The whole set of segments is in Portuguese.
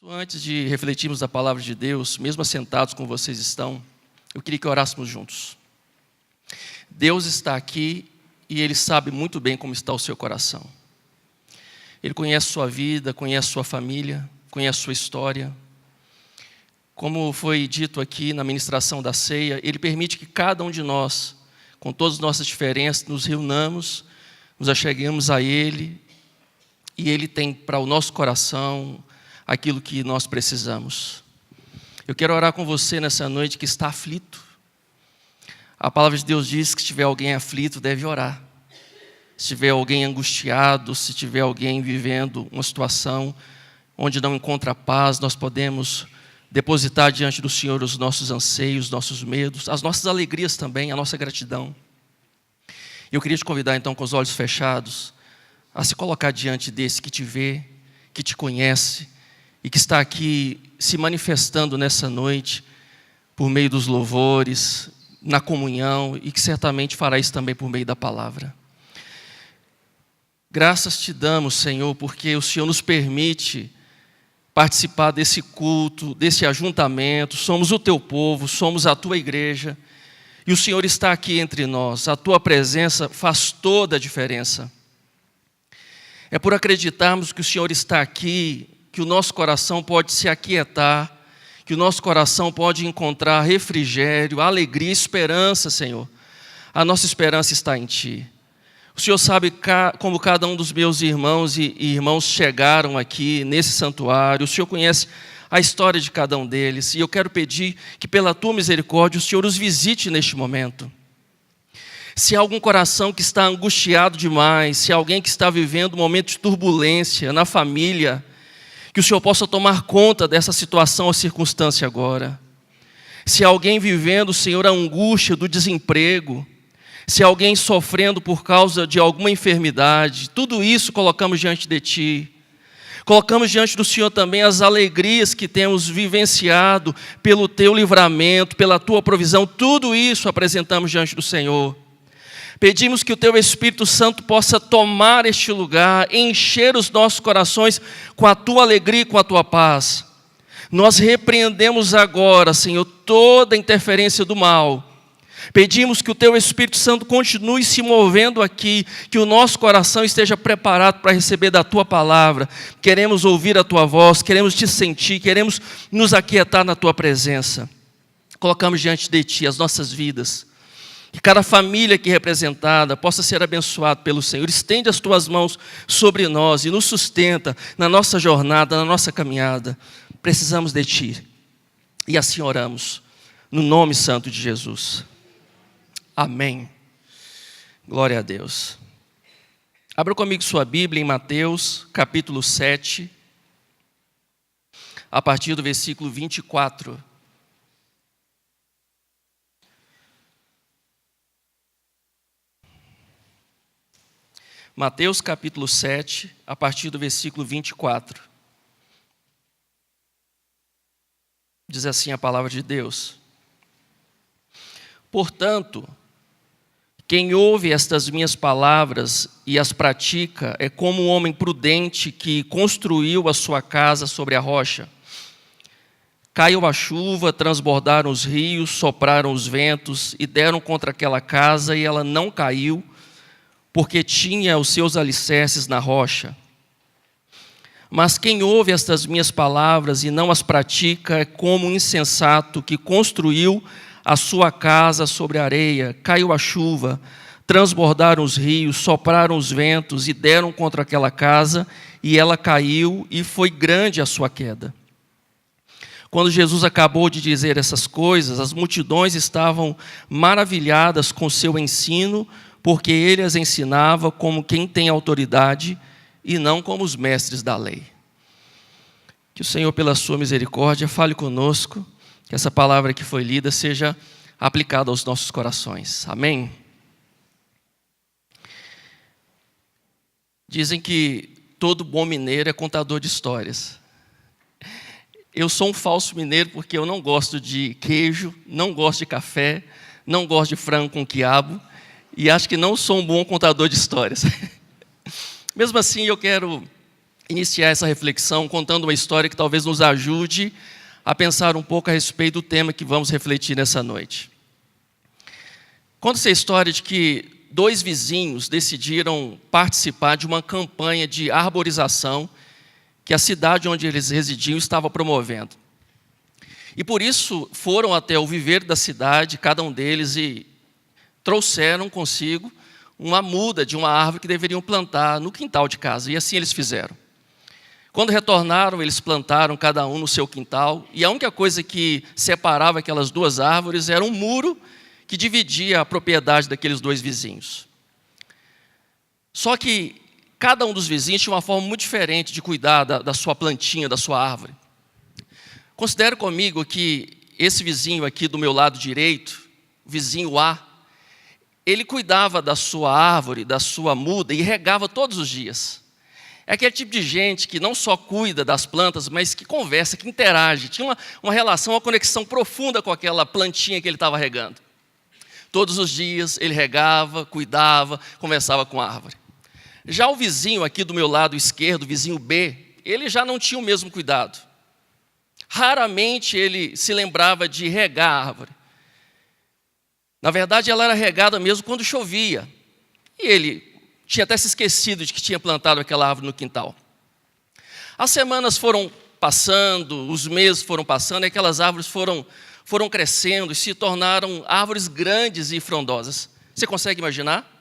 Antes de refletirmos a palavra de Deus, mesmo assentados como vocês estão, eu queria que orássemos juntos. Deus está aqui e Ele sabe muito bem como está o seu coração. Ele conhece sua vida, conhece sua família, conhece sua história. Como foi dito aqui na ministração da ceia, Ele permite que cada um de nós, com todas as nossas diferenças, nos reunamos, nos acheguemos a Ele, e Ele tem para o nosso coração aquilo que nós precisamos. Eu quero orar com você nessa noite que está aflito. A palavra de Deus diz que se tiver alguém aflito, deve orar. Se tiver alguém angustiado, se tiver alguém vivendo uma situação onde não encontra paz, nós podemos depositar diante do Senhor os nossos anseios, os nossos medos, as nossas alegrias também, a nossa gratidão. Eu queria te convidar então, com os olhos fechados, a se colocar diante desse que te vê, que te conhece e que está aqui se manifestando nessa noite por meio dos louvores, na comunhão, e que certamente fará isso também por meio da palavra. Graças te damos, Senhor, porque o Senhor nos permite participar desse culto, desse ajuntamento. Somos o teu povo, somos a tua igreja, e o Senhor está aqui entre nós. A tua presença faz toda a diferença. É por acreditarmos que o Senhor está aqui, que o nosso coração pode se aquietar, que o nosso coração pode encontrar refrigério, alegria, esperança, Senhor. A nossa esperança está em Ti. O Senhor sabe como cada um dos meus irmãos e irmãs chegaram aqui nesse santuário. O Senhor conhece a história de cada um deles. E eu quero pedir que pela Tua misericórdia o Senhor os visite neste momento. Se há algum coração que está angustiado demais, se há alguém que está vivendo um momento de turbulência na família, que o Senhor possa tomar conta dessa situação ou circunstância agora. Se há alguém vivendo, Senhor, a angústia do desemprego, se há alguém sofrendo por causa de alguma enfermidade, tudo isso colocamos diante de Ti. Colocamos diante do Senhor também as alegrias que temos vivenciado pelo Teu livramento, pela Tua provisão, tudo isso apresentamos diante do Senhor. Pedimos que o Teu Espírito Santo possa tomar este lugar, encher os nossos corações com a Tua alegria e com a Tua paz. Nós repreendemos agora, Senhor, toda interferência do mal. Pedimos que o Teu Espírito Santo continue se movendo aqui, que o nosso coração esteja preparado para receber da Tua palavra. Queremos ouvir a Tua voz, queremos Te sentir, queremos nos aquietar na Tua presença. Colocamos diante de Ti as nossas vidas. Que cada família aqui representada possa ser abençoada pelo Senhor. Estende as Tuas mãos sobre nós e nos sustenta na nossa jornada, na nossa caminhada. Precisamos de Ti. E assim oramos, no nome santo de Jesus. Amém. Glória a Deus. Abra comigo sua Bíblia em Mateus, capítulo 7, a partir do versículo 24. Mateus capítulo 7, a partir do versículo 24. Diz assim a palavra de Deus. Portanto, quem ouve estas minhas palavras e as pratica é como um homem prudente que construiu a sua casa sobre a rocha. Caiu a chuva, transbordaram os rios, sopraram os ventos e deram contra aquela casa e ela não caiu, porque tinha os seus alicerces na rocha. Mas quem ouve estas minhas palavras e não as pratica é como um insensato que construiu a sua casa sobre a areia. Caiu a chuva, transbordaram os rios, sopraram os ventos e deram contra aquela casa, e ela caiu, e foi grande a sua queda. Quando Jesus acabou de dizer essas coisas, as multidões estavam maravilhadas com seu ensino, porque ele as ensinava como quem tem autoridade e não como os mestres da lei. Que o Senhor, pela sua misericórdia, fale conosco, que essa palavra que foi lida seja aplicada aos nossos corações. Amém? Dizem que todo bom mineiro é contador de histórias. Eu sou um falso mineiro porque eu não gosto de queijo, não gosto de café, não gosto de frango com quiabo, e acho que não sou um bom contador de histórias. Mesmo assim, eu quero iniciar essa reflexão contando uma história que talvez nos ajude a pensar um pouco a respeito do tema que vamos refletir nessa noite. Conta-se a história de que 2 vizinhos decidiram participar de uma campanha de arborização que a cidade onde eles residiam estava promovendo. E por isso foram até o viveiro da cidade, cada um deles, e trouxeram consigo uma muda de uma árvore que deveriam plantar no quintal de casa. E assim eles fizeram. Quando retornaram, eles plantaram cada um no seu quintal. E a única coisa que separava aquelas 2 árvores era um muro que dividia a propriedade daqueles 2 vizinhos. Só que cada um dos vizinhos tinha uma forma muito diferente de cuidar da sua plantinha, da sua árvore. Considere comigo que esse vizinho aqui do meu lado direito, o vizinho A, ele cuidava da sua árvore, da sua muda e regava todos os dias. É aquele tipo de gente que não só cuida das plantas, mas que conversa, que interage. Tinha uma relação, uma conexão profunda com aquela plantinha que ele estava regando. Todos os dias ele regava, cuidava, conversava com a árvore. Já o vizinho aqui do meu lado esquerdo, o vizinho B, ele já não tinha o mesmo cuidado. Raramente ele se lembrava de regar a árvore. Na verdade, ela era regada mesmo quando chovia. E ele tinha até se esquecido de que tinha plantado aquela árvore no quintal. As semanas foram passando, os meses foram passando, e aquelas árvores foram crescendo e se tornaram árvores grandes e frondosas. Você consegue imaginar?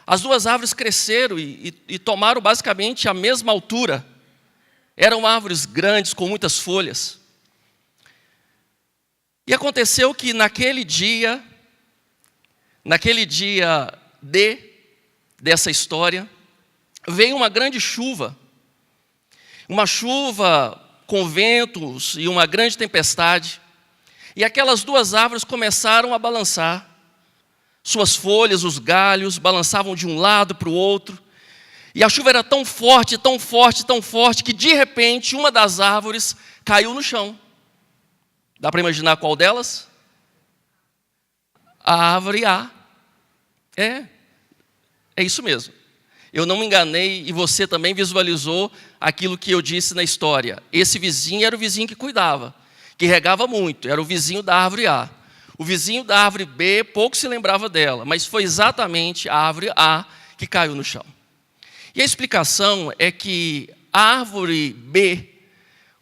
As 2 árvores cresceram e tomaram basicamente a mesma altura. Eram árvores grandes, com muitas folhas. E aconteceu que naquele dia D dessa história, veio uma grande chuva. Uma chuva com ventos e uma grande tempestade. E aquelas 2 árvores começaram a balançar. Suas folhas, os galhos, balançavam de um lado para o outro. E a chuva era tão forte, tão forte, tão forte, que de repente uma das árvores caiu no chão. Dá para imaginar qual delas? A árvore A. É isso mesmo. Eu não me enganei e você também visualizou aquilo que eu disse na história. Esse vizinho era o vizinho que cuidava, que regava muito, era o vizinho da árvore A. O vizinho da árvore B, pouco se lembrava dela, mas foi exatamente a árvore A que caiu no chão. E a explicação é que a árvore B,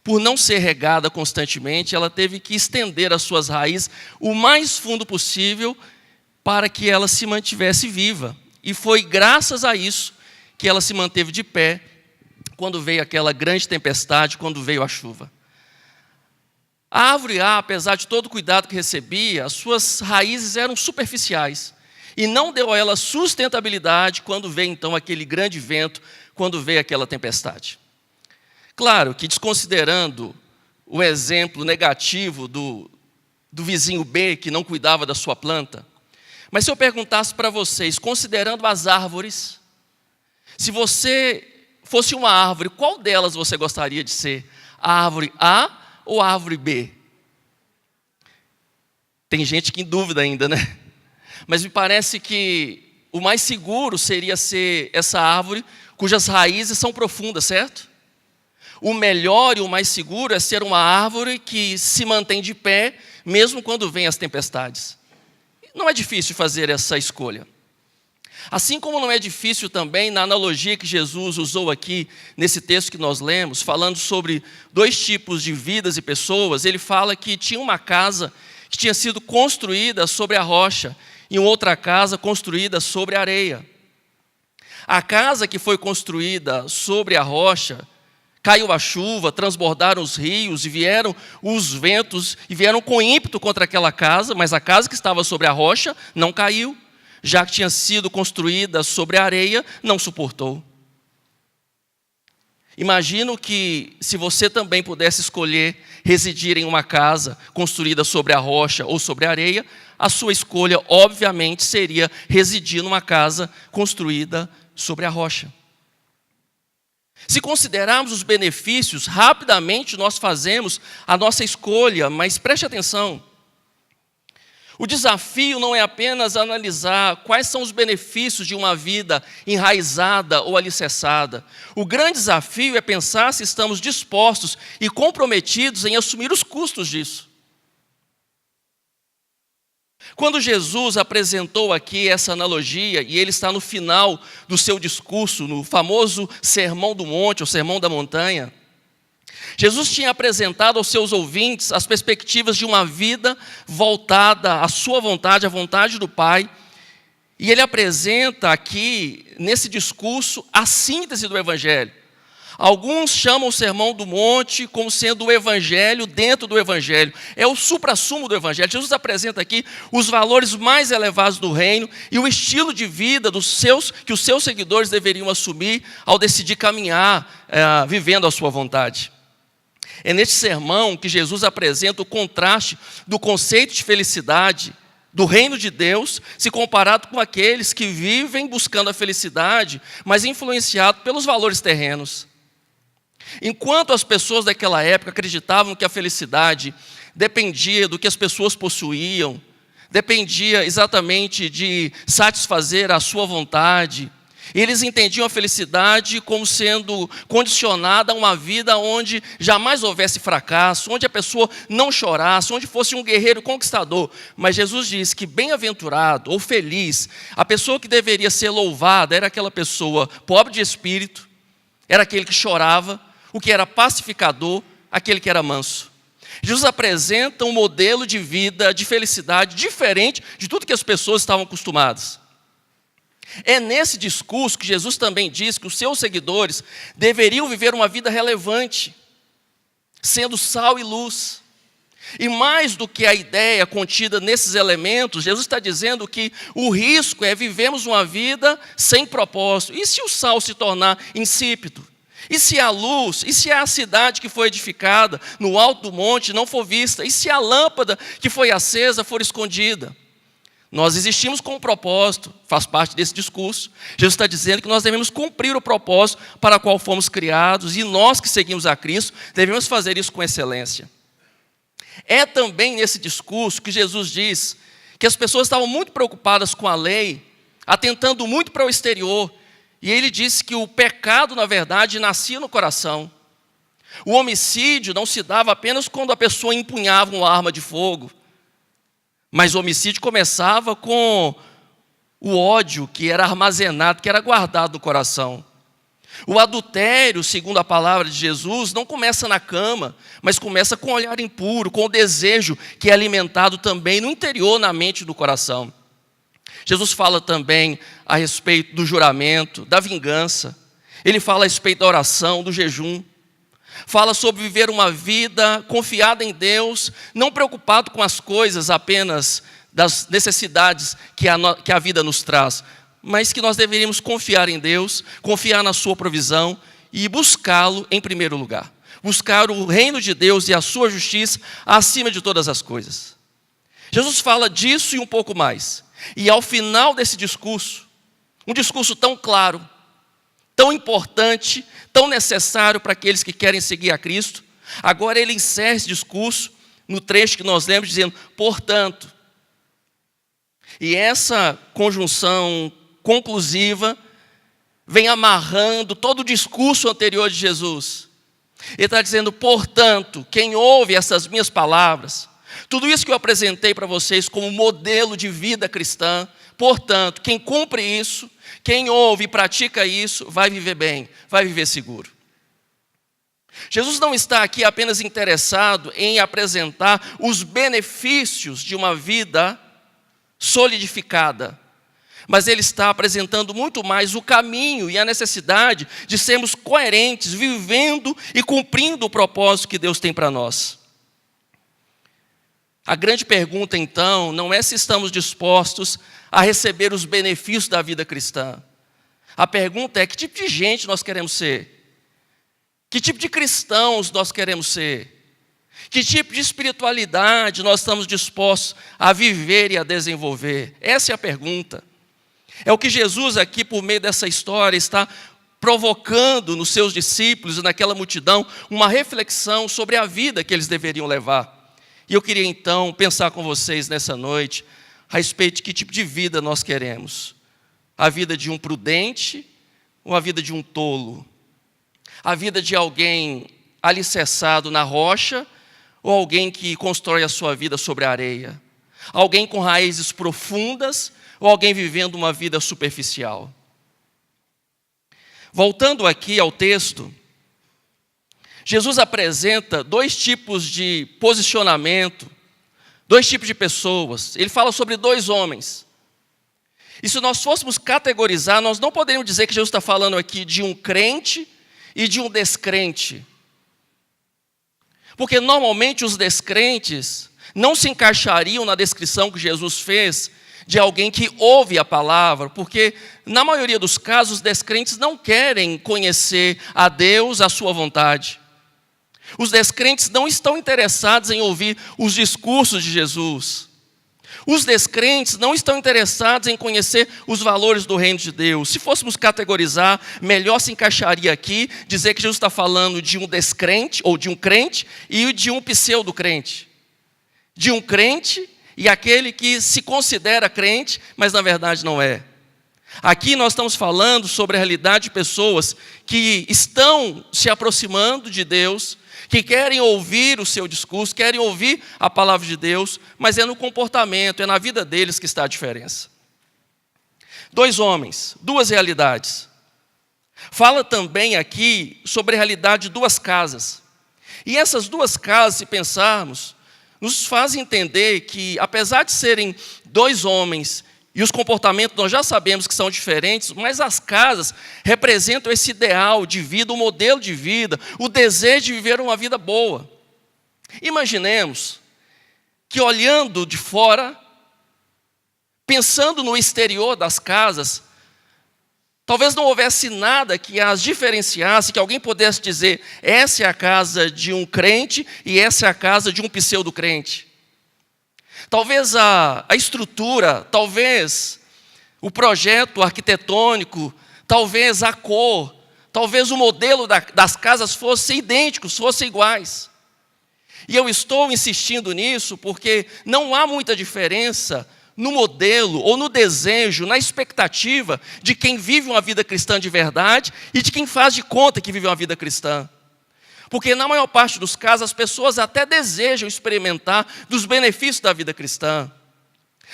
por não ser regada constantemente, ela teve que estender as suas raízes o mais fundo possível para que ela se mantivesse viva. E foi graças a isso que ela se manteve de pé quando veio aquela grande tempestade, quando veio a chuva. A árvore A, apesar de todo o cuidado que recebia, as suas raízes eram superficiais. E não deu a ela sustentabilidade quando veio então aquele grande vento, quando veio aquela tempestade. Claro que desconsiderando o exemplo negativo do vizinho B, que não cuidava da sua planta, mas se eu perguntasse para vocês, considerando as árvores, se você fosse uma árvore, qual delas você gostaria de ser? A árvore A ou a árvore B? Tem gente que em dúvida ainda, né? Mas me parece que o mais seguro seria ser essa árvore cujas raízes são profundas, certo? O melhor e o mais seguro é ser uma árvore que se mantém de pé, mesmo quando vêm as tempestades. Não é difícil fazer essa escolha. Assim como não é difícil também, na analogia que Jesus usou aqui, nesse texto que nós lemos, falando sobre 2 tipos de vidas e pessoas, ele fala que tinha uma casa que tinha sido construída sobre a rocha, e uma outra casa construída sobre a areia. A casa que foi construída sobre a rocha, caiu a chuva, transbordaram os rios e vieram os ventos e vieram com ímpeto contra aquela casa, mas a casa que estava sobre a rocha não caiu, já que tinha sido construída sobre a areia, não suportou. Imagino que se você também pudesse escolher residir em uma casa construída sobre a rocha ou sobre a areia, a sua escolha, obviamente, seria residir numa casa construída sobre a rocha. Se considerarmos os benefícios, rapidamente nós fazemos a nossa escolha, mas preste atenção. O desafio não é apenas analisar quais são os benefícios de uma vida enraizada ou alicerçada. O grande desafio é pensar se estamos dispostos e comprometidos em assumir os custos disso. Quando Jesus apresentou aqui essa analogia, e ele está no final do seu discurso, no famoso Sermão do Monte, ou Sermão da Montanha, Jesus tinha apresentado aos seus ouvintes as perspectivas de uma vida voltada à sua vontade, à vontade do Pai. E ele apresenta aqui, nesse discurso, a síntese do Evangelho. Alguns chamam o Sermão do Monte como sendo o Evangelho dentro do Evangelho. É o suprassumo do Evangelho. Jesus apresenta aqui os valores mais elevados do reino e o estilo de vida que os seus seguidores deveriam assumir ao decidir caminhar, vivendo a sua vontade. É neste sermão que Jesus apresenta o contraste do conceito de felicidade do reino de Deus, se comparado com aqueles que vivem buscando a felicidade, mas influenciados pelos valores terrenos. Enquanto as pessoas daquela época acreditavam que a felicidade dependia do que as pessoas possuíam, dependia exatamente de satisfazer a sua vontade, eles entendiam a felicidade como sendo condicionada a uma vida onde jamais houvesse fracasso, onde a pessoa não chorasse, onde fosse um guerreiro conquistador. Mas Jesus diz que bem-aventurado ou feliz, a pessoa que deveria ser louvada era aquela pessoa pobre de espírito, era aquele que chorava, o que era pacificador, aquele que era manso. Jesus apresenta um modelo de vida, de felicidade, diferente de tudo que as pessoas estavam acostumadas. É nesse discurso que Jesus também diz que os seus seguidores deveriam viver uma vida relevante, sendo sal e luz. E mais do que a ideia contida nesses elementos, Jesus está dizendo que o risco é vivermos uma vida sem propósito. E se o sal se tornar insípido? E se a luz, e se a cidade que foi edificada no alto do monte não for vista? E se a lâmpada que foi acesa for escondida? Nós existimos com um propósito, faz parte desse discurso. Jesus está dizendo que nós devemos cumprir o propósito para o qual fomos criados, e nós que seguimos a Cristo devemos fazer isso com excelência. É também nesse discurso que Jesus diz que as pessoas estavam muito preocupadas com a lei, atentando muito para o exterior, e ele disse que o pecado, na verdade, nascia no coração. O homicídio não se dava apenas quando a pessoa empunhava uma arma de fogo, mas o homicídio começava com o ódio que era armazenado, que era guardado no coração. O adultério, segundo a palavra de Jesus, não começa na cama, mas começa com o olhar impuro, com o desejo que é alimentado também no interior, na mente do coração. Jesus fala também a respeito do juramento, da vingança. Ele fala a respeito da oração, do jejum. Fala sobre viver uma vida confiada em Deus, não preocupado com as coisas apenas das necessidades que a vida nos traz, mas que nós deveríamos confiar em Deus, confiar na sua provisão e buscá-lo em primeiro lugar. Buscar o reino de Deus e a sua justiça acima de todas as coisas. Jesus fala disso e um pouco mais. E ao final desse discurso, um discurso tão claro, tão importante, tão necessário para aqueles que querem seguir a Cristo, agora ele encerra esse discurso no trecho que nós lemos dizendo, portanto. E essa conjunção conclusiva vem amarrando todo o discurso anterior de Jesus. Ele está dizendo, portanto, quem ouve essas minhas palavras, tudo isso que eu apresentei para vocês como modelo de vida cristã, portanto, quem cumpre isso, quem ouve e pratica isso, vai viver bem, vai viver seguro. Jesus não está aqui apenas interessado em apresentar os benefícios de uma vida solidificada, mas ele está apresentando muito mais o caminho e a necessidade de sermos coerentes, vivendo e cumprindo o propósito que Deus tem para nós. A grande pergunta, então, não é se estamos dispostos a receber os benefícios da vida cristã. A pergunta é que tipo de gente nós queremos ser? Que tipo de cristãos nós queremos ser? Que tipo de espiritualidade nós estamos dispostos a viver e a desenvolver? Essa é a pergunta. É o que Jesus aqui, por meio dessa história, está provocando nos seus discípulos e naquela multidão uma reflexão sobre a vida que eles deveriam levar. E eu queria então pensar com vocês nessa noite a respeito de que tipo de vida nós queremos. A vida de um prudente ou a vida de um tolo? A vida de alguém alicerçado na rocha ou alguém que constrói a sua vida sobre a areia? Alguém com raízes profundas ou alguém vivendo uma vida superficial? Voltando aqui ao texto, Jesus apresenta dois tipos de posicionamento, dois tipos de pessoas. Ele fala sobre dois homens. E se nós fôssemos categorizar, nós não poderíamos dizer que Jesus está falando aqui de um crente e de um descrente. Porque normalmente os descrentes não se encaixariam na descrição que Jesus fez de alguém que ouve a palavra, porque na maioria dos casos os descrentes não querem conhecer a Deus, a sua vontade. Os descrentes não estão interessados em ouvir os discursos de Jesus. Os descrentes não estão interessados em conhecer os valores do reino de Deus. Se fôssemos categorizar, melhor se encaixaria aqui dizer que Jesus está falando de um descrente, ou de um crente, e de um pseudo-crente. De um crente e aquele que se considera crente, mas na verdade não é. Aqui nós estamos falando sobre a realidade de pessoas que estão se aproximando de Deus, que querem ouvir o seu discurso, querem ouvir a palavra de Deus, mas é no comportamento, é na vida deles que está a diferença. Dois homens, duas realidades. Fala também aqui sobre a realidade de duas casas. E essas duas casas, se pensarmos, nos fazem entender que, apesar de serem dois homens, e os comportamentos nós já sabemos que são diferentes, mas as casas representam esse ideal de vida, o modelo de vida, o desejo de viver uma vida boa. Imaginemos que olhando de fora, pensando no exterior das casas, talvez não houvesse nada que as diferenciasse, que alguém pudesse dizer, essa é a casa de um crente e essa é a casa de um pseudo-crente. Talvez a estrutura, talvez o projeto arquitetônico, talvez a cor, talvez o modelo das casas fossem idênticos, fossem iguais. E eu estou insistindo nisso porque não há muita diferença no modelo ou no desejo, na expectativa de quem vive uma vida cristã de verdade e de quem faz de conta que vive uma vida cristã. Porque na maior parte dos casos as pessoas até desejam experimentar dos benefícios da vida cristã.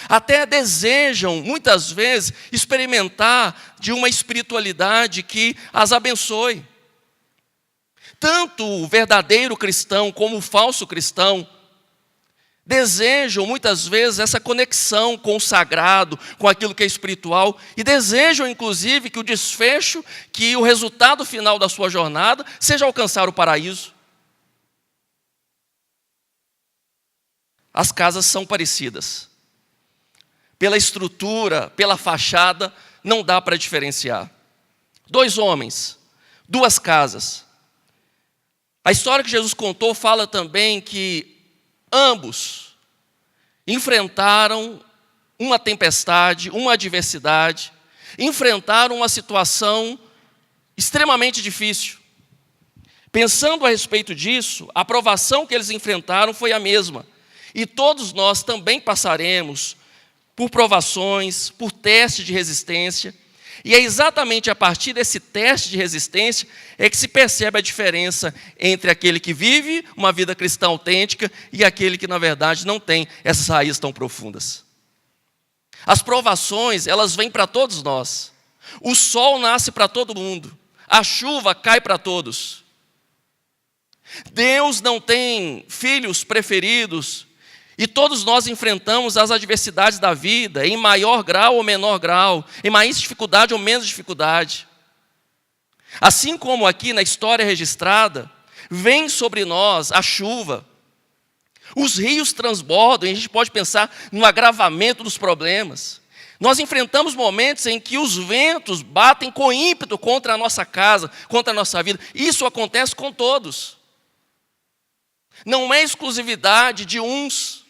Até desejam, muitas vezes, experimentar de uma espiritualidade que as abençoe. Tanto o verdadeiro cristão como o falso cristão desejam muitas vezes essa conexão com o sagrado, com aquilo que é espiritual, e desejam inclusive que o desfecho, que o resultado final da sua jornada seja alcançar o paraíso. As casas são parecidas. Pela estrutura, pela fachada, não dá para diferenciar. Dois homens, duas casas. A história que Jesus contou fala também que ambos enfrentaram uma tempestade, uma adversidade, enfrentaram uma situação extremamente difícil. Pensando a respeito disso, a provação que eles enfrentaram foi a mesma. E todos nós também passaremos por provações, por testes de resistência. E é exatamente a partir desse teste de resistência é que se percebe a diferença entre aquele que vive uma vida cristã autêntica e aquele que, na verdade, não tem essas raízes tão profundas. As provações, elas vêm para todos nós. O sol nasce para todo mundo. A chuva cai para todos. Deus não tem filhos preferidos. E todos nós enfrentamos as adversidades da vida, em maior grau ou menor grau, em mais dificuldade ou menos dificuldade. Assim como aqui na história registrada, vem sobre nós a chuva, os rios transbordam, e a gente pode pensar no agravamento dos problemas. Nós enfrentamos momentos em que os ventos batem com ímpeto contra a nossa casa, contra a nossa vida. Isso acontece com todos. Não é exclusividade de uns.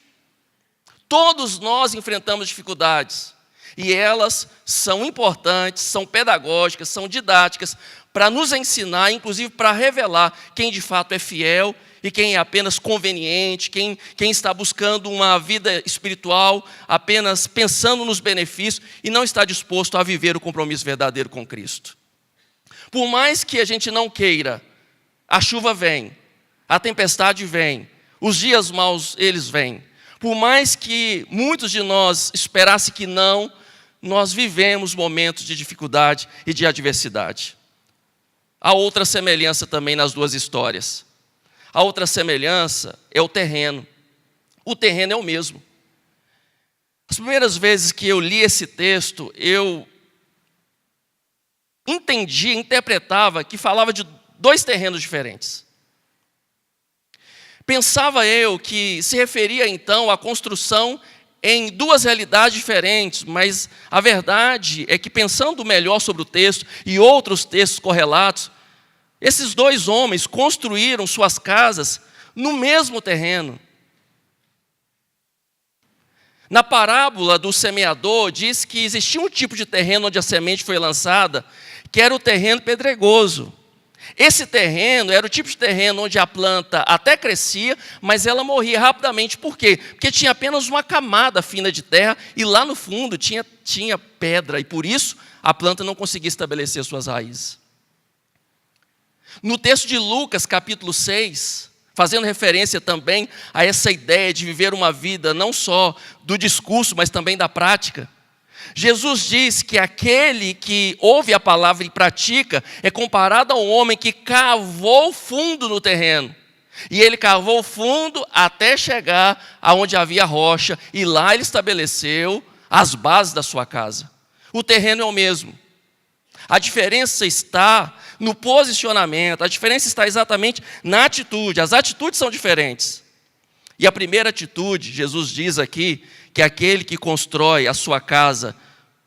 Todos nós enfrentamos dificuldades. E elas são importantes, são pedagógicas, são didáticas, para nos ensinar, inclusive para revelar quem de fato é fiel e quem é apenas conveniente, quem está buscando uma vida espiritual apenas pensando nos benefícios e não está disposto a viver o compromisso verdadeiro com Cristo. Por mais que a gente não queira, a chuva vem, a tempestade vem, os dias maus eles vêm. Por mais que muitos de nós esperassem que não, nós vivemos momentos de dificuldade e de adversidade. Há outra semelhança também nas duas histórias. A outra semelhança é o terreno. O terreno é o mesmo. As primeiras vezes que eu li esse texto, eu interpretava que falava de dois terrenos diferentes. Pensava eu que se referia então à construção em duas realidades diferentes, mas a verdade é que, pensando melhor sobre o texto e outros textos correlatos, esses dois homens construíram suas casas no mesmo terreno. Na parábola do semeador, diz que existia um tipo de terreno onde a semente foi lançada, que era o terreno pedregoso. Esse terreno era o tipo de terreno onde a planta até crescia, mas ela morria rapidamente. Por quê? Porque tinha apenas uma camada fina de terra e lá no fundo tinha pedra, e por isso a planta não conseguia estabelecer suas raízes. No texto de Lucas, capítulo 6, fazendo referência também a essa ideia de viver uma vida não só do discurso, mas também da prática, Jesus diz que aquele que ouve a palavra e pratica é comparado a um homem que cavou fundo no terreno. E ele cavou fundo até chegar aonde havia rocha, e lá ele estabeleceu as bases da sua casa. O terreno é o mesmo. A diferença está no posicionamento, a diferença está exatamente na atitude. As atitudes são diferentes. E a primeira atitude, Jesus diz aqui, que aquele que constrói a sua casa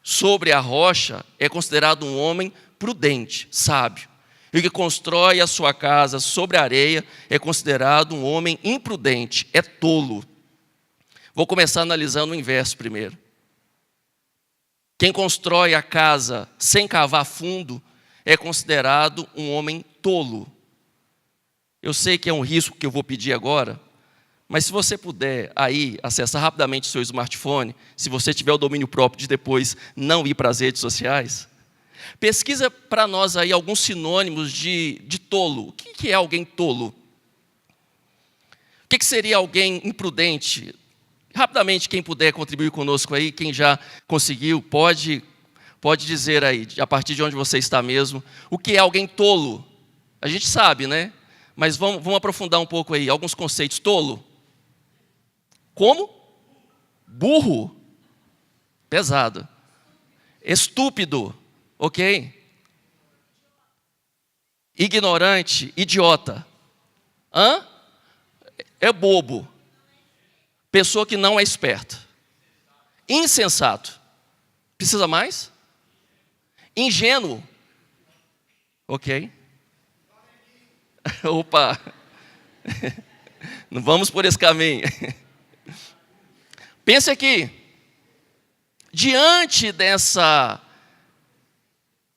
sobre a rocha é considerado um homem prudente, sábio. E o que constrói a sua casa sobre a areia é considerado um homem imprudente, é tolo. Vou começar analisando o inverso primeiro. Quem constrói a casa sem cavar fundo é considerado um homem tolo. Eu sei que é um risco que eu vou pedir agora, mas se você puder aí acessar rapidamente o seu smartphone, se você tiver o domínio próprio de depois não ir para as redes sociais, pesquisa para nós aí alguns sinônimos de tolo. O que é alguém tolo? O que seria alguém imprudente? Rapidamente, quem puder contribuir conosco aí, quem já conseguiu, pode dizer aí, a partir de onde você está mesmo, o que é alguém tolo? A gente sabe, né? Mas vamos aprofundar um pouco aí, alguns conceitos. Tolo. Como? Burro. Pesado. Estúpido. Ok? Ignorante. Idiota. Hã? É bobo. Pessoa que não é esperta. Insensato. Precisa mais? Ingênuo. Ok? Opa! Não vamos por esse caminho. Pense aqui. Diante dessa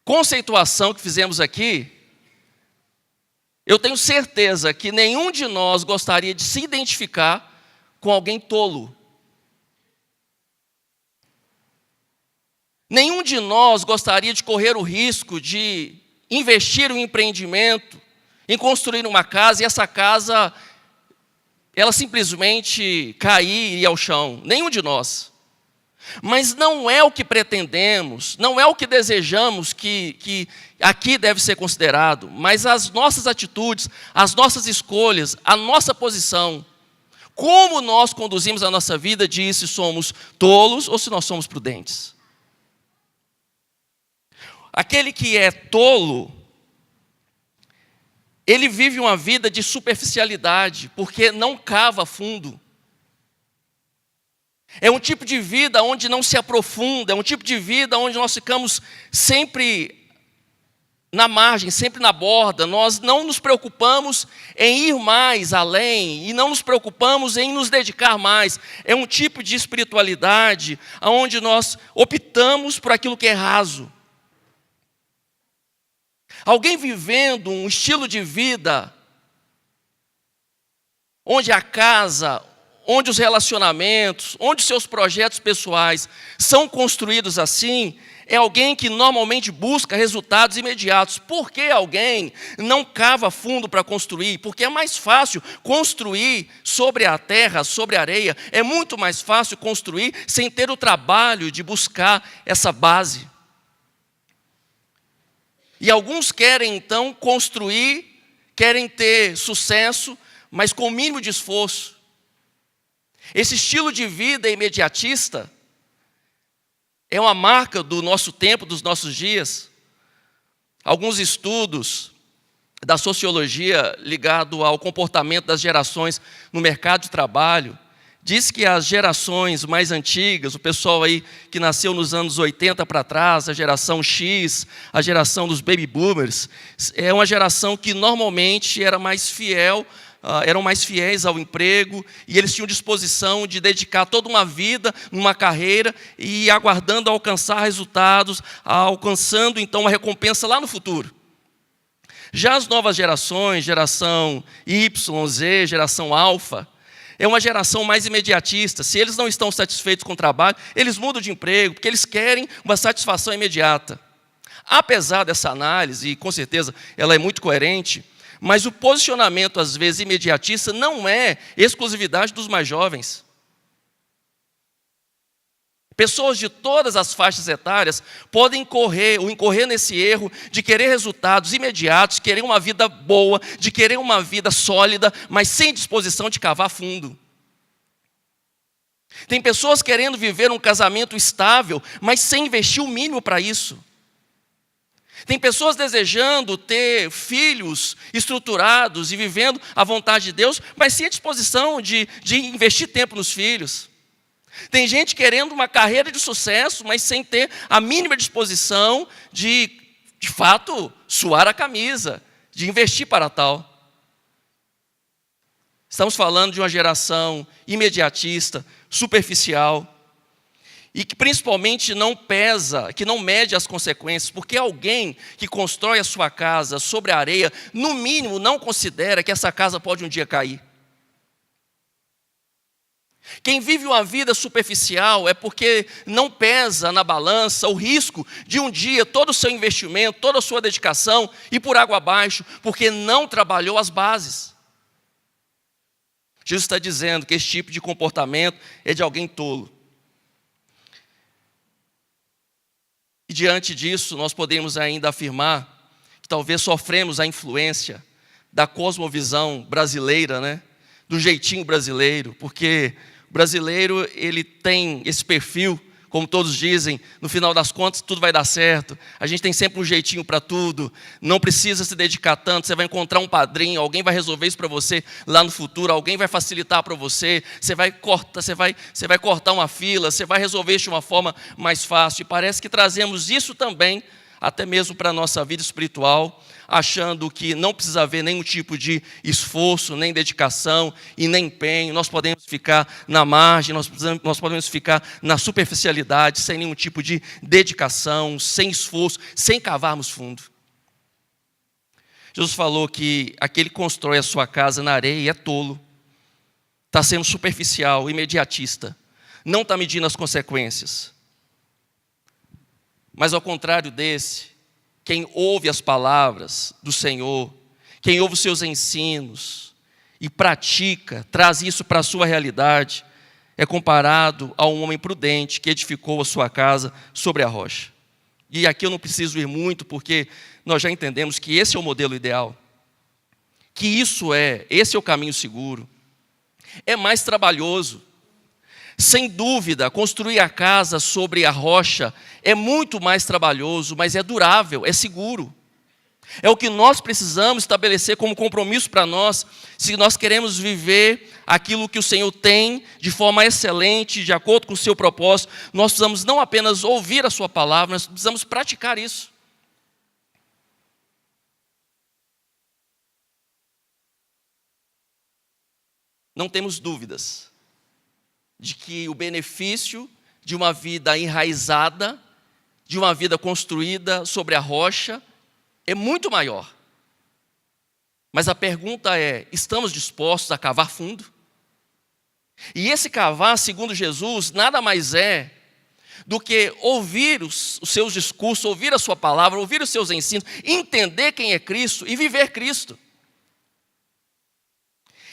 conceituação que fizemos aqui, eu tenho certeza que nenhum de nós gostaria de se identificar com alguém tolo. Nenhum de nós gostaria de correr o risco de investir em um empreendimento, em construir uma casa, e essa casa, ela simplesmente cair e ir ao chão. Nenhum de nós. Mas não é o que pretendemos, não é o que desejamos que aqui deve ser considerado, mas as nossas atitudes, as nossas escolhas, a nossa posição. Como nós conduzimos a nossa vida diz se somos tolos ou se nós somos prudentes. Aquele que é tolo, ele vive uma vida de superficialidade, porque não cava fundo. É um tipo de vida onde não se aprofunda, é um tipo de vida onde nós ficamos sempre na margem, sempre na borda. Nós não nos preocupamos em ir mais além e não nos preocupamos em nos dedicar mais. É um tipo de espiritualidade onde nós optamos por aquilo que é raso. Alguém vivendo um estilo de vida onde a casa, onde os relacionamentos, onde os seus projetos pessoais são construídos assim, é alguém que normalmente busca resultados imediatos. Por que alguém não cava fundo para construir? Porque é mais fácil construir sobre a terra, sobre a areia. É muito mais fácil construir sem ter o trabalho de buscar essa base. E alguns querem então construir, querem ter sucesso, mas com o mínimo de esforço. Esse estilo de vida imediatista é uma marca do nosso tempo, dos nossos dias. Alguns estudos da sociologia ligado ao comportamento das gerações no mercado de trabalho diz que as gerações mais antigas, o pessoal aí que nasceu nos anos 80 para trás, a geração X, a geração dos baby boomers, é uma geração que normalmente era mais fiel, eram mais fiéis ao emprego, e eles tinham disposição de dedicar toda uma vida numa carreira e aguardando alcançar resultados, alcançando então uma recompensa lá no futuro. Já as novas gerações, geração Y, Z, geração Alfa, é uma geração mais imediatista. Se eles não estão satisfeitos com o trabalho, eles mudam de emprego, porque eles querem uma satisfação imediata. Apesar dessa análise, e com certeza ela é muito coerente, mas o posicionamento, às vezes, imediatista não é exclusividade dos mais jovens. Pessoas de todas as faixas etárias podem incorrer nesse erro de querer resultados imediatos, querer uma vida boa, de querer uma vida sólida, mas sem disposição de cavar fundo. Tem pessoas querendo viver um casamento estável, mas sem investir o mínimo para isso. Tem pessoas desejando ter filhos estruturados e vivendo a vontade de Deus, mas sem a disposição de investir tempo nos filhos. Tem gente querendo uma carreira de sucesso, mas sem ter a mínima disposição de fato, suar a camisa, de investir para tal. Estamos falando de uma geração imediatista, superficial, e que principalmente não pesa, que não mede as consequências, porque alguém que constrói a sua casa sobre a areia, no mínimo não considera que essa casa pode um dia cair. Quem vive uma vida superficial é porque não pesa na balança o risco de um dia todo o seu investimento, toda a sua dedicação ir por água abaixo, porque não trabalhou as bases. Jesus está dizendo que esse tipo de comportamento é de alguém tolo. E diante disso, nós podemos ainda afirmar que talvez sofremos a influência da cosmovisão brasileira, né? Do jeitinho brasileiro, porque o brasileiro, ele tem esse perfil, como todos dizem, no final das contas tudo vai dar certo, a gente tem sempre um jeitinho para tudo, não precisa se dedicar tanto, você vai encontrar um padrinho, alguém vai resolver isso para você lá no futuro, alguém vai facilitar para você, você vai cortar uma fila, você vai resolver isso de uma forma mais fácil, e parece que trazemos isso também, até mesmo para a nossa vida espiritual, achando que não precisa haver nenhum tipo de esforço, nem dedicação e nem empenho. Nós podemos ficar na margem, nós podemos ficar na superficialidade, sem nenhum tipo de dedicação, sem esforço, sem cavarmos fundo. Jesus falou que aquele que constrói a sua casa na areia é tolo, está sendo superficial, imediatista, não está medindo as consequências. Mas ao contrário desse, quem ouve as palavras do Senhor, quem ouve os seus ensinos e pratica, traz isso para a sua realidade, é comparado a um homem prudente que edificou a sua casa sobre a rocha. E aqui eu não preciso ir muito, porque nós já entendemos que esse é o modelo ideal, que esse é o caminho seguro. É mais trabalhoso. Sem dúvida, construir a casa sobre a rocha é muito mais trabalhoso, mas é durável, é seguro. É o que nós precisamos estabelecer como compromisso para nós, se nós queremos viver aquilo que o Senhor tem de forma excelente, de acordo com o seu propósito. Nós precisamos não apenas ouvir a sua palavra, nós precisamos praticar isso. Não temos dúvidas de que o benefício de uma vida enraizada, de uma vida construída sobre a rocha, é muito maior. Mas a pergunta é: estamos dispostos a cavar fundo? E esse cavar, segundo Jesus, nada mais é do que ouvir os seus discursos, ouvir a sua palavra, ouvir os seus ensinos, entender quem é Cristo e viver Cristo.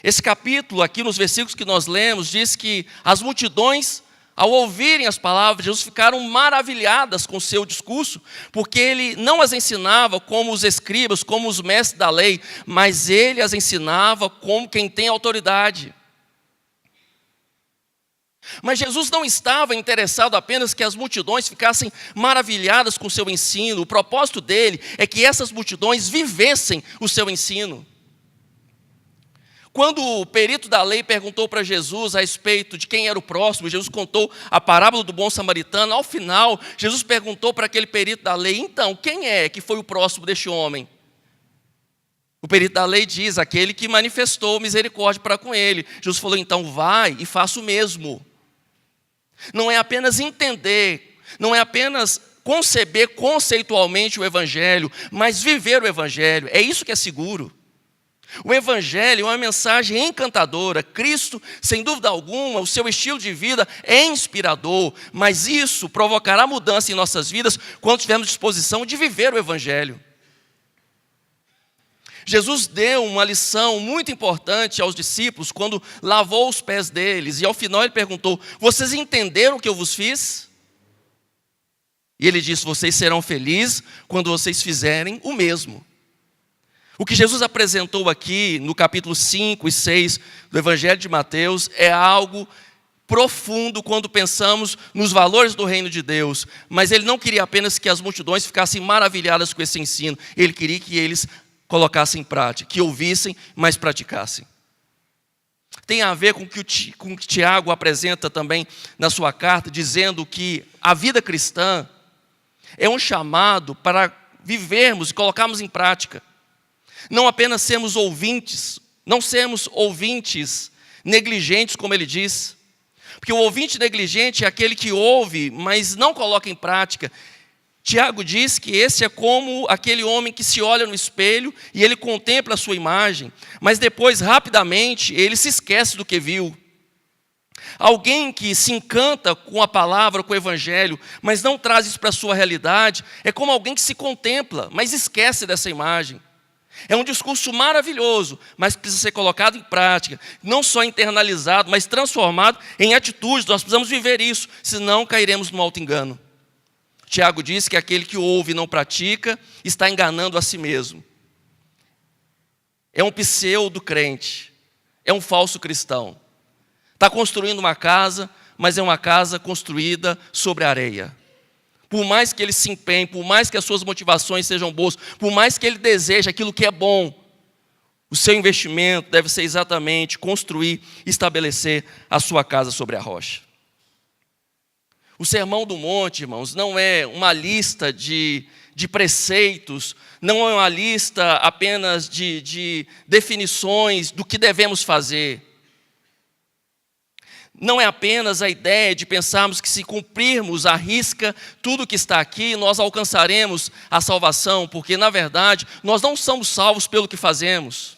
Esse capítulo aqui, nos versículos que nós lemos, diz que as multidões, ao ouvirem as palavras de Jesus, ficaram maravilhadas com o seu discurso, porque ele não as ensinava como os escribas, como os mestres da lei, mas ele as ensinava como quem tem autoridade. Mas Jesus não estava interessado apenas que as multidões ficassem maravilhadas com o seu ensino. O propósito dele é que essas multidões vivessem o seu ensino. Quando o perito da lei perguntou para Jesus a respeito de quem era o próximo, Jesus contou a parábola do bom samaritano. Ao final, Jesus perguntou para aquele perito da lei: então, quem é que foi o próximo deste homem? O perito da lei diz: aquele que manifestou misericórdia para com ele. Jesus falou: então vai e faça o mesmo. Não é apenas entender, não é apenas conceber conceitualmente o Evangelho, mas viver o Evangelho. É isso que é seguro. O Evangelho é uma mensagem encantadora. Cristo, sem dúvida alguma, o seu estilo de vida é inspirador, mas isso provocará mudança em nossas vidas quando tivermos disposição de viver o Evangelho. Jesus deu uma lição muito importante aos discípulos quando lavou os pés deles, e ao final ele perguntou: vocês entenderam o que eu vos fiz? E ele disse: vocês serão felizes quando vocês fizerem o mesmo. O que Jesus apresentou aqui no capítulo 5 e 6 do Evangelho de Mateus é algo profundo quando pensamos nos valores do reino de Deus. Mas ele não queria apenas que as multidões ficassem maravilhadas com esse ensino. Ele queria que eles colocassem em prática, que ouvissem, mas praticassem. Tem a ver com o que Tiago apresenta também na sua carta, dizendo que a vida cristã é um chamado para vivermos e colocarmos em prática. Não apenas sermos ouvintes, não sermos ouvintes negligentes, como ele diz. Porque o ouvinte negligente é aquele que ouve, mas não coloca em prática. Tiago diz que esse é como aquele homem que se olha no espelho e ele contempla a sua imagem, mas depois, rapidamente, ele se esquece do que viu. Alguém que se encanta com a palavra, com o Evangelho, mas não traz isso para a sua realidade, é como alguém que se contempla, mas esquece dessa imagem. É um discurso maravilhoso, mas precisa ser colocado em prática, não só internalizado, mas transformado em atitudes. Nós precisamos viver isso, senão cairemos no auto-engano. Tiago diz que aquele que ouve e não pratica está enganando a si mesmo. É um pseudo-crente, é um falso cristão. Está construindo uma casa, mas é uma casa construída sobre areia. Por mais que ele se empenhe, por mais que as suas motivações sejam boas, por mais que ele deseje aquilo que é bom, o seu investimento deve ser exatamente construir, estabelecer a sua casa sobre a rocha. O Sermão do Monte, irmãos, não é uma lista de preceitos, não é uma lista apenas de definições do que devemos fazer. Não é apenas a ideia de pensarmos que se cumprirmos à risca tudo que está aqui, nós alcançaremos a salvação, porque na verdade nós não somos salvos pelo que fazemos.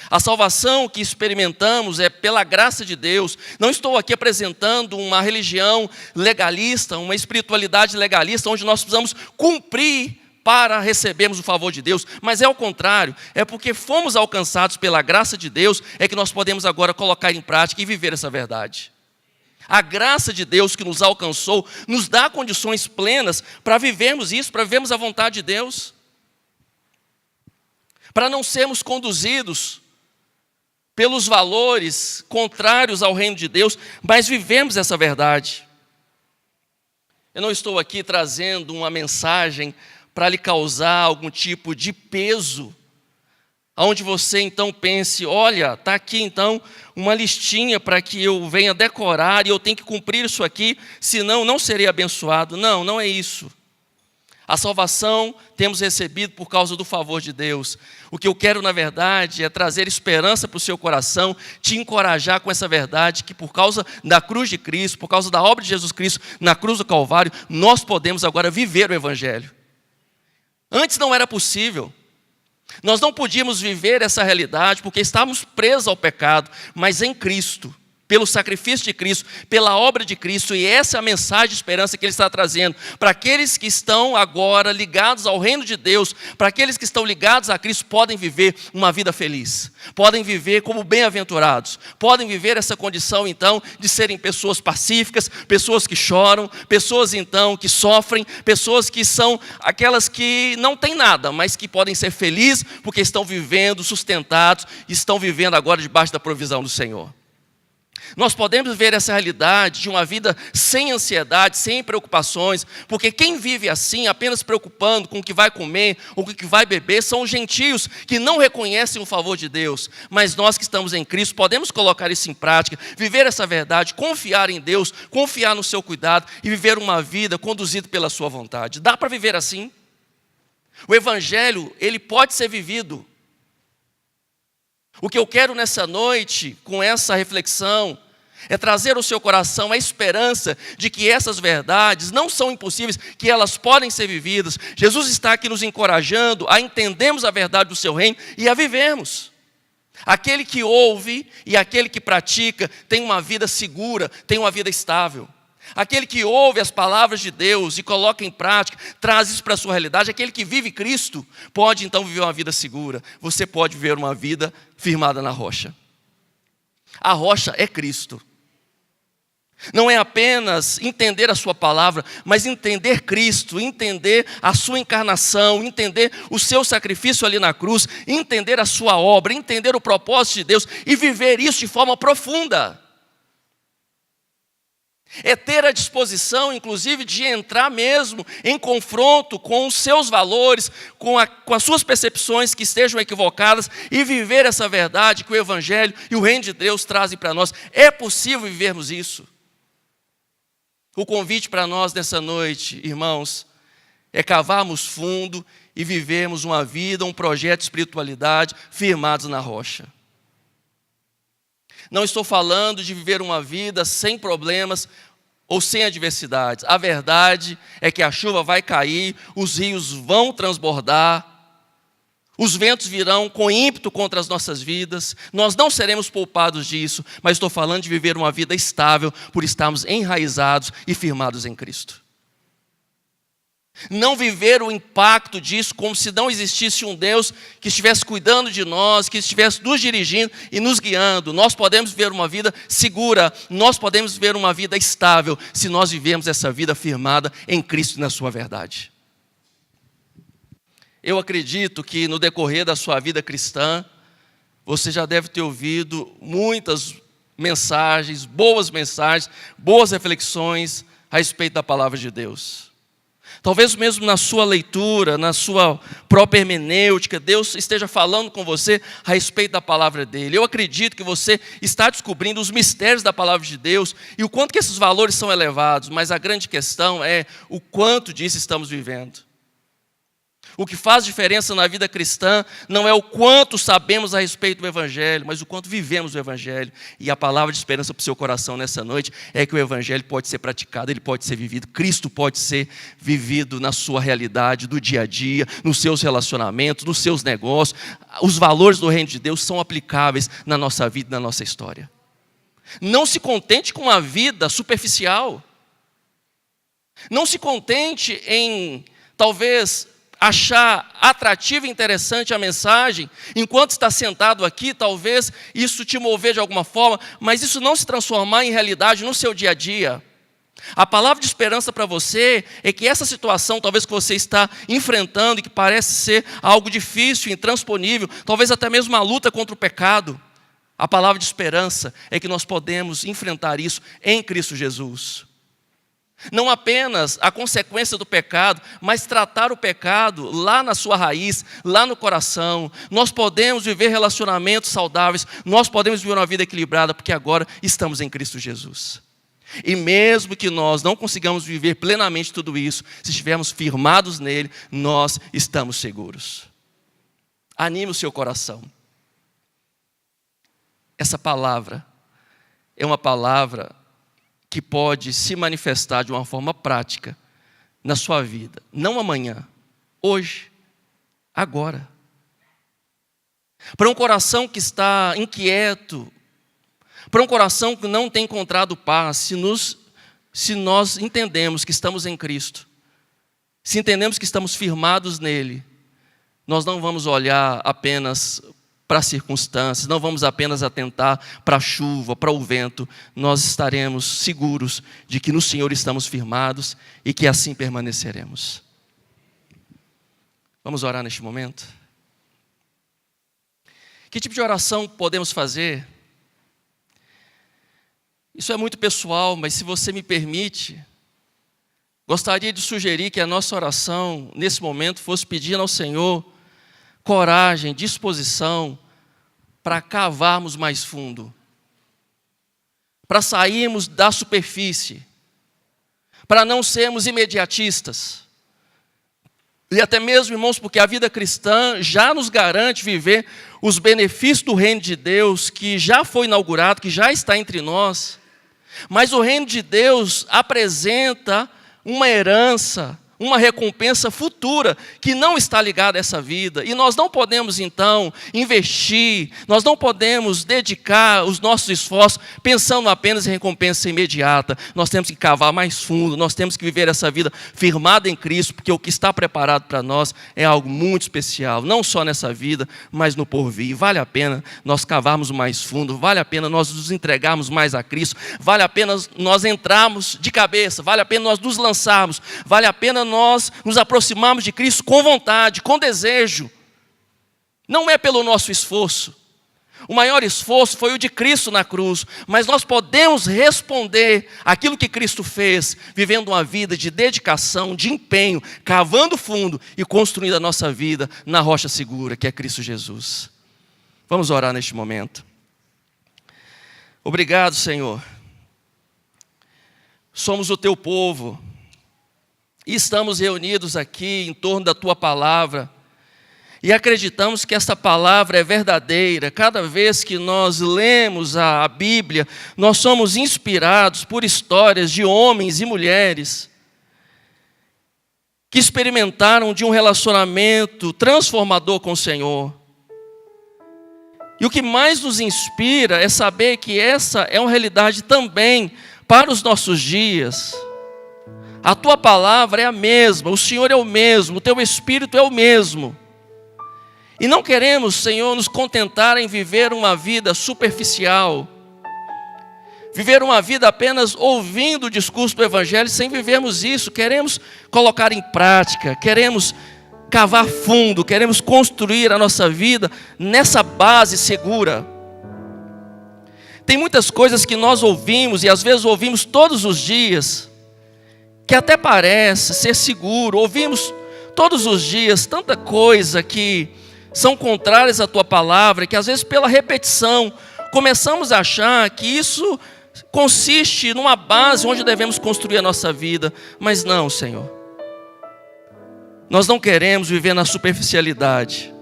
A salvação que experimentamos é pela graça de Deus. Não estou aqui apresentando uma religião legalista, uma espiritualidade legalista, onde nós precisamos cumprir para recebermos o favor de Deus, mas é ao contrário, é porque fomos alcançados pela graça de Deus, é que nós podemos agora colocar em prática e viver essa verdade. A graça de Deus que nos alcançou, nos dá condições plenas para vivermos isso, para vivermos a vontade de Deus, para não sermos conduzidos pelos valores contrários ao reino de Deus, mas vivemos essa verdade. Eu não estou aqui trazendo uma mensagem para lhe causar algum tipo de peso, onde você então pense: olha, está aqui então uma listinha para que eu venha decorar e eu tenho que cumprir isso aqui, senão não serei abençoado. Não, não é isso. A salvação temos recebido por causa do favor de Deus. O que eu quero, na verdade, é trazer esperança para o seu coração, te encorajar com essa verdade, que por causa da cruz de Cristo, por causa da obra de Jesus Cristo na cruz do Calvário, nós podemos agora viver o Evangelho. Antes não era possível. Nós não podíamos viver essa realidade porque estávamos presos ao pecado, mas em Cristo, pelo sacrifício de Cristo, pela obra de Cristo, e essa é a mensagem de esperança que Ele está trazendo para aqueles que estão agora ligados ao reino de Deus, para aqueles que estão ligados a Cristo, podem viver uma vida feliz, podem viver como bem-aventurados, podem viver essa condição então de serem pessoas pacíficas, pessoas que choram, pessoas então que sofrem, pessoas que são aquelas que não têm nada, mas que podem ser felizes porque estão vivendo sustentados, estão vivendo agora debaixo da provisão do Senhor. Nós podemos ver essa realidade de uma vida sem ansiedade, sem preocupações, porque quem vive assim, apenas preocupando com o que vai comer ou com o que vai beber, são os gentios que não reconhecem o favor de Deus. Mas nós que estamos em Cristo, podemos colocar isso em prática, viver essa verdade, confiar em Deus, confiar no seu cuidado e viver uma vida conduzida pela sua vontade. Dá para viver assim? O Evangelho, ele pode ser vivido. O que eu quero nessa noite, com essa reflexão, é trazer ao seu coração a esperança de que essas verdades não são impossíveis, que elas podem ser vividas. Jesus está aqui nos encorajando a entendermos a verdade do seu reino e a vivermos. Aquele que ouve e aquele que pratica tem uma vida segura, tem uma vida estável. Aquele que ouve as palavras de Deus e coloca em prática, traz isso para a sua realidade. Aquele que vive Cristo pode então viver uma vida segura. Você pode viver uma vida firmada na rocha. A rocha é Cristo. Não é apenas entender a sua palavra, mas entender Cristo, entender a sua encarnação, entender o seu sacrifício ali na cruz, entender a sua obra, entender o propósito de Deus e viver isso de forma profunda. É ter a disposição, inclusive, de entrar mesmo em confronto com os seus valores, com as suas percepções que estejam equivocadas e viver essa verdade que o Evangelho e o Reino de Deus trazem para nós. É possível vivermos isso. O convite para nós nessa noite, irmãos, é cavarmos fundo e vivermos uma vida, um projeto de espiritualidade firmados na rocha. Não estou falando de viver uma vida sem problemas ou sem adversidades. A verdade é que a chuva vai cair, os rios vão transbordar, os ventos virão com ímpeto contra as nossas vidas. Nós não seremos poupados disso, mas estou falando de viver uma vida estável por estarmos enraizados e firmados em Cristo. Não viver o impacto disso como se não existisse um Deus que estivesse cuidando de nós, que estivesse nos dirigindo e nos guiando. Nós podemos viver uma vida segura, nós podemos viver uma vida estável, se nós vivemos essa vida firmada em Cristo e na sua verdade. Eu acredito que no decorrer da sua vida cristã, você já deve ter ouvido muitas mensagens, boas reflexões a respeito da palavra de Deus. Talvez mesmo na sua leitura, na sua própria hermenêutica, Deus esteja falando com você a respeito da palavra dele. Eu acredito que você está descobrindo os mistérios da palavra de Deus e o quanto que esses valores são elevados, mas a grande questão é o quanto disso estamos vivendo. O que faz diferença na vida cristã não é o quanto sabemos a respeito do Evangelho, mas o quanto vivemos o Evangelho. E a palavra de esperança para o seu coração nessa noite é que o Evangelho pode ser praticado, ele pode ser vivido. Cristo pode ser vivido na sua realidade, do dia a dia, nos seus relacionamentos, nos seus negócios. Os valores do reino de Deus são aplicáveis na nossa vida e na nossa história. Não se contente com uma vida superficial. Não se contente em, talvez, achar atrativa e interessante a mensagem, enquanto está sentado aqui, talvez isso te mover de alguma forma, mas isso não se transformar em realidade no seu dia a dia. A palavra de esperança para você é que essa situação, talvez que você está enfrentando e que parece ser algo difícil, intransponível, talvez até mesmo uma luta contra o pecado, a palavra de esperança é que nós podemos enfrentar isso em Cristo Jesus. Não apenas a consequência do pecado, mas tratar o pecado lá na sua raiz, lá no coração. Nós podemos viver relacionamentos saudáveis, nós podemos viver uma vida equilibrada, porque agora estamos em Cristo Jesus. E mesmo que nós não consigamos viver plenamente tudo isso, se estivermos firmados nele, nós estamos seguros. Anime o seu coração. Essa palavra é uma palavra que pode se manifestar de uma forma prática na sua vida. Não amanhã, hoje, agora. para um coração que está inquieto, para um coração que não tem encontrado paz, se nós entendemos que estamos em Cristo, se entendemos que estamos firmados nele, nós não vamos olhar apenas para as circunstâncias, não vamos apenas atentar para a chuva, para o vento, nós estaremos seguros de que no Senhor estamos firmados e que assim permaneceremos. Vamos orar neste momento? Que tipo de oração podemos fazer? Isso é muito pessoal, mas se você me permite, gostaria de sugerir que a nossa oração, nesse momento, fosse pedindo ao Senhor coragem, disposição, para cavarmos mais fundo, para sairmos da superfície, para não sermos imediatistas. E até mesmo, irmãos, porque a vida cristã já nos garante viver os benefícios do reino de Deus, que já foi inaugurado, que já está entre nós. Mas o reino de Deus apresenta uma herança, uma recompensa futura que não está ligada a essa vida. E nós não podemos, então, investir, nós não podemos dedicar os nossos esforços pensando apenas em recompensa imediata. Nós temos que cavar mais fundo, nós temos que viver essa vida firmada em Cristo, porque o que está preparado para nós é algo muito especial, não só nessa vida, mas no porvir. Vale a pena nós cavarmos mais fundo, vale a pena nós nos entregarmos mais a Cristo, vale a pena nós entrarmos de cabeça, vale a pena nós nos lançarmos, vale a pena nós nos aproximarmos de Cristo com vontade, com desejo. Não é pelo nosso esforço. O maior esforço foi o de Cristo na cruz, mas nós podemos responder aquilo que Cristo fez, vivendo uma vida de dedicação, de empenho, cavando fundo e construindo a nossa vida na rocha segura, que é Cristo Jesus. Vamos orar neste momento. Obrigado, Senhor. Somos o teu povo. E estamos reunidos aqui em torno da Tua Palavra e acreditamos que essa Palavra é verdadeira. Cada vez que nós lemos a Bíblia, nós somos inspirados por histórias de homens e mulheres que experimentaram de um relacionamento transformador com o Senhor. E o que mais nos inspira é saber que essa é uma realidade também para os nossos dias. A Tua Palavra é a mesma, o Senhor é o mesmo, o Teu Espírito é o mesmo. E não queremos, Senhor, nos contentar em viver uma vida superficial, viver uma vida apenas ouvindo o discurso do Evangelho, sem vivermos isso. Queremos colocar em prática, queremos cavar fundo, queremos construir a nossa vida nessa base segura. Tem muitas coisas que nós ouvimos, e às vezes ouvimos todos os dias, que até parece ser seguro. Ouvimos todos os dias tanta coisa que são contrárias à Tua Palavra, que às vezes pela repetição começamos a achar que isso consiste numa base onde devemos construir a nossa vida. Mas não, Senhor. Nós não queremos viver na superficialidade.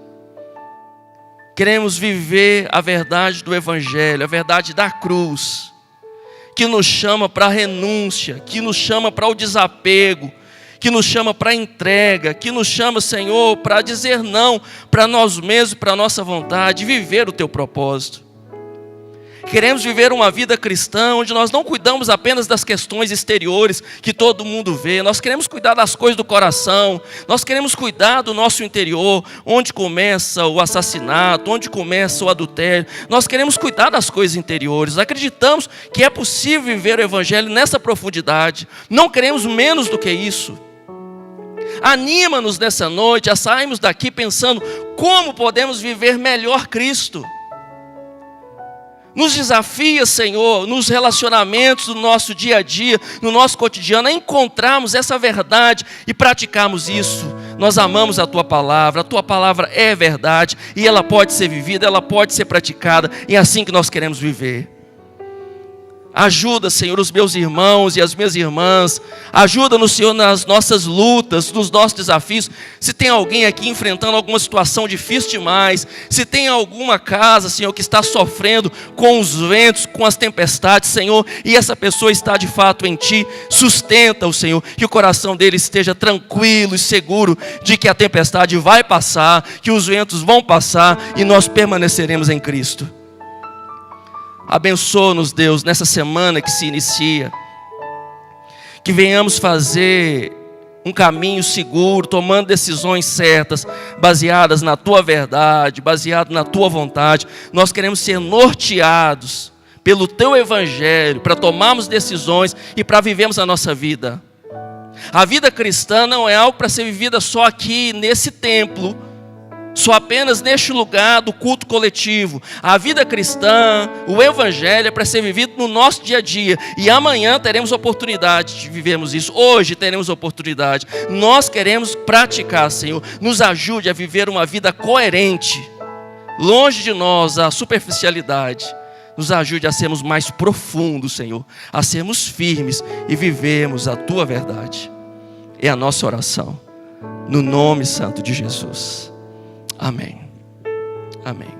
Queremos viver a verdade do Evangelho, a verdade da cruz, que nos chama para a renúncia, que nos chama para o desapego, que nos chama para a entrega, que nos chama, Senhor, para dizer não para nós mesmos, para a nossa vontade, viver o Teu propósito. Queremos viver uma vida cristã onde nós não cuidamos apenas das questões exteriores que todo mundo vê. Nós queremos cuidar das coisas do coração. Nós queremos cuidar do nosso interior, onde começa o assassinato, onde começa o adultério. Nós queremos cuidar das coisas interiores. Acreditamos que é possível viver o Evangelho nessa profundidade. Não queremos menos do que isso. Anima-nos nessa noite a sairmos daqui pensando como podemos viver melhor Cristo. Nos desafia, Senhor, nos relacionamentos do nosso dia a dia, no nosso cotidiano, a encontrarmos essa verdade e praticarmos isso. Nós amamos a Tua Palavra é verdade e ela pode ser vivida, ela pode ser praticada, e é assim que nós queremos viver. Ajuda, Senhor, os meus irmãos e as minhas irmãs. Ajuda-nos, Senhor, nas nossas lutas, nos nossos desafios. Se tem alguém aqui enfrentando alguma situação difícil demais, se tem alguma casa, Senhor, que está sofrendo com os ventos, com as tempestades, Senhor, e essa pessoa está de fato em Ti, sustenta-o, Senhor, que o coração dele esteja tranquilo e seguro de que a tempestade vai passar, que os ventos vão passar e nós permaneceremos em Cristo. Abençoa-nos, Deus, nessa semana que se inicia. Que venhamos fazer um caminho seguro, tomando decisões certas, baseadas na Tua verdade, baseado na Tua vontade. Nós queremos ser norteados pelo Teu Evangelho, para tomarmos decisões e para vivermos a nossa vida. A vida cristã não é algo para ser vivida só aqui, nesse templo, só apenas neste lugar do culto coletivo. A vida cristã, o Evangelho é para ser vivido no nosso dia a dia. E amanhã teremos oportunidade de vivermos isso. Hoje teremos oportunidade. Nós queremos praticar, Senhor. Nos ajude a viver uma vida coerente. Longe de nós a superficialidade. Nos ajude a sermos mais profundos, Senhor. A sermos firmes e vivermos a Tua verdade. É a nossa oração. No nome santo de Jesus. Amém. Amém.